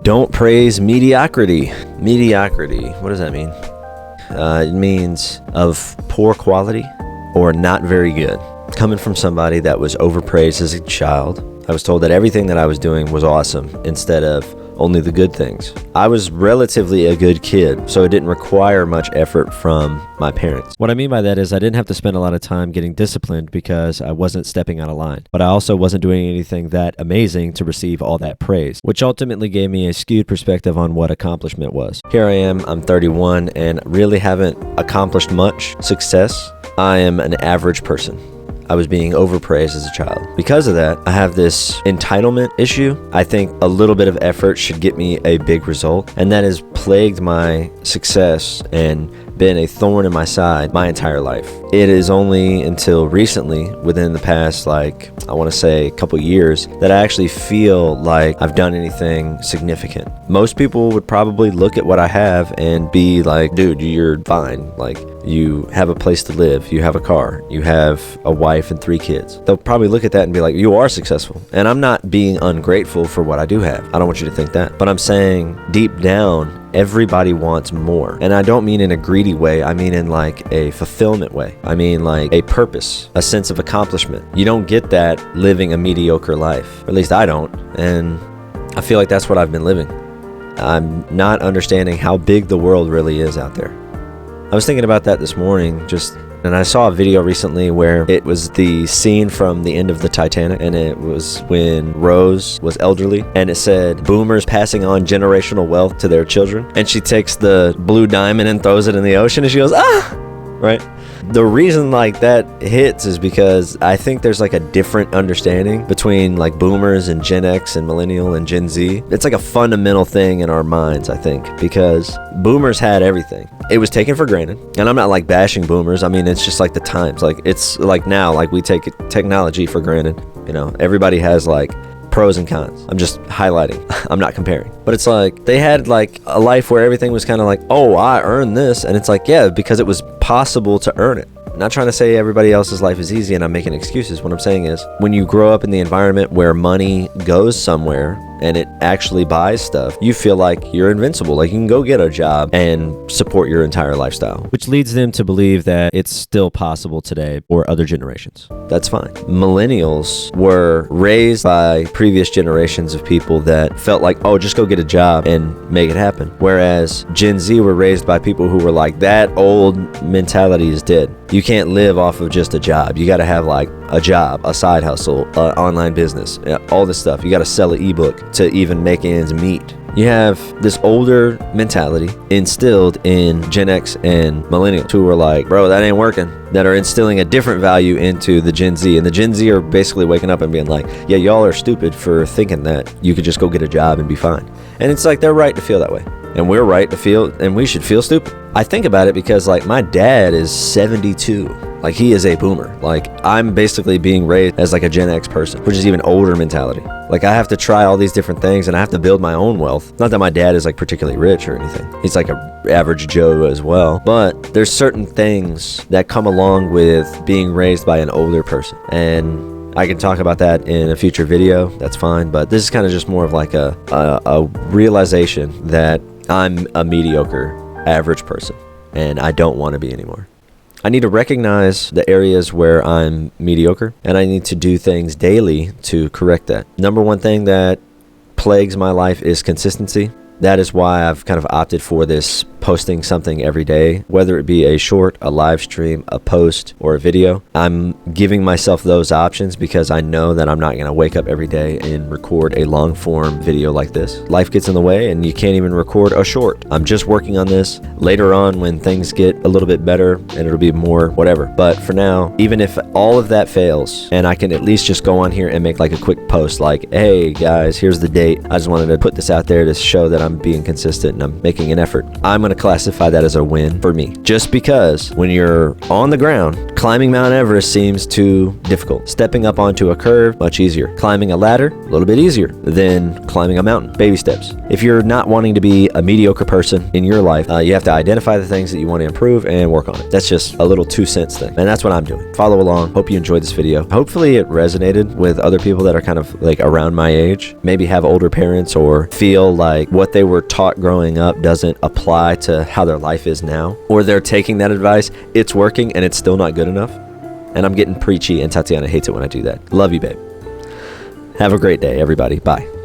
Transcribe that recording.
Don't praise mediocrity. Mediocrity, what does that mean? It means of poor quality or not very good. Coming from somebody that was overpraised as a child, I was told that everything that I was doing was awesome instead of only the good things. I was relatively a good kid, so it didn't require much effort from my parents. What I mean by that is I didn't have to spend a lot of time getting disciplined because I wasn't stepping out of line, but I also wasn't doing anything that amazing to receive all that praise, which ultimately gave me a skewed perspective on what accomplishment was. Here I am, I'm 31 and really haven't accomplished much success. I am an average person. I was being overpraised as a child. Because of that, I have this entitlement issue. I think a little bit of effort should get me a big result, and that has plagued my success and been a thorn in my side my entire life. It is only until recently, within the past, I want to say a couple years, that I actually feel like I've done anything significant. Most people would probably look at what I have and be like, dude, you're fine. You have a place to live, you have a car, you have a wife and 3 kids. They'll probably look at that and be like, you are successful. And I'm not being ungrateful for what I do have. I don't want you to think that. But I'm saying deep down, everybody wants more. And I don't mean in a greedy way. I mean in a fulfillment way. I mean a purpose, a sense of accomplishment. You don't get that living a mediocre life. Or at least I don't. And I feel like that's what I've been living. I'm not understanding how big the world really is out there. I was thinking about that this morning, and I saw a video recently where it was the scene from the end of the Titanic, and it was when Rose was elderly, and it said, boomers passing on generational wealth to their children. And she takes the blue diamond and throws it in the ocean, and she goes, ah! Right? The reason that hits is because I think there's a different understanding between boomers and Gen X and millennial and Gen Z. It's a fundamental thing in our minds, I think, because boomers had everything. It was taken for granted. And I'm not bashing boomers. I mean, it's just the times. It's now, we take technology for granted. Everybody has pros and cons. I'm just highlighting. I'm not comparing. But it's they had a life where everything was kind of oh, I earned this. And it's yeah, because it was possible to earn it. I'm not trying to say everybody else's life is easy and I'm making excuses. What I'm saying is when you grow up in the environment where money goes somewhere and it actually buys stuff, you feel like you're invincible. You can go get a job and support your entire lifestyle, which leads them to believe that it's still possible today for other generations. That's fine. Millennials were raised by previous generations of people that felt oh, just go get a job and make it happen. Whereas Gen Z were raised by people who were that old mentality is dead. You can't live off of just a job. You got to have a job, a side hustle, online business, all this stuff. You got to sell an ebook to even make ends meet. You have this older mentality instilled in Gen X and millennials who are bro, that ain't working, that are instilling a different value into the Gen Z. And the Gen Z are basically waking up and being yeah, y'all are stupid for thinking that you could just go get a job and be fine. And it's they're right to feel that way. And we're right to feel, and we should feel stupid. I think about it because my dad is 72. He is a boomer. I'm basically being raised as a Gen X person, which is even older mentality. I have to try all these different things and I have to build my own wealth. Not that my dad is particularly rich or anything. He's a average Joe as well. But there's certain things that come along with being raised by an older person. And I can talk about that in a future video. That's fine. But this is kind of just more of a realization that I'm a mediocre, average person. And I don't want to be anymore. I need to recognize the areas where I'm mediocre, and I need to do things daily to correct that. Number one thing that plagues my life is consistency. That is why I've kind of opted for this posting something every day, whether it be a short, a live stream, a post, or a video. I'm giving myself those options because I know that I'm not going to wake up every day and record a long form video like this. Life gets in the way and you can't even record a short. I'm just working on this. Later on when things get a little bit better and it'll be more whatever. But for now, even if all of that fails and I can at least just go on here and make a quick post hey guys, here's the date. I just wanted to put this out there to show that I'm being consistent and I'm making an effort. I'm going to classify that as a win for me. Just because when you're on the ground, climbing Mount Everest seems too difficult. Stepping up onto a curve, much easier. Climbing a ladder, a little bit easier than climbing a mountain. Baby steps. If you're not wanting to be a mediocre person in your life, you have to identify the things that you want to improve and work on it. That's just a little 2 cents thing. And that's what I'm doing. Follow along. Hope you enjoyed this video. Hopefully it resonated with other people that are kind of like around my age, maybe have older parents or feel like what they were taught growing up doesn't apply to how their life is now, or they're taking that advice, it's working and it's still not good enough. And I'm getting preachy, and Tatiana hates it when I do that. Love you, babe. Have a great day, everybody. Bye.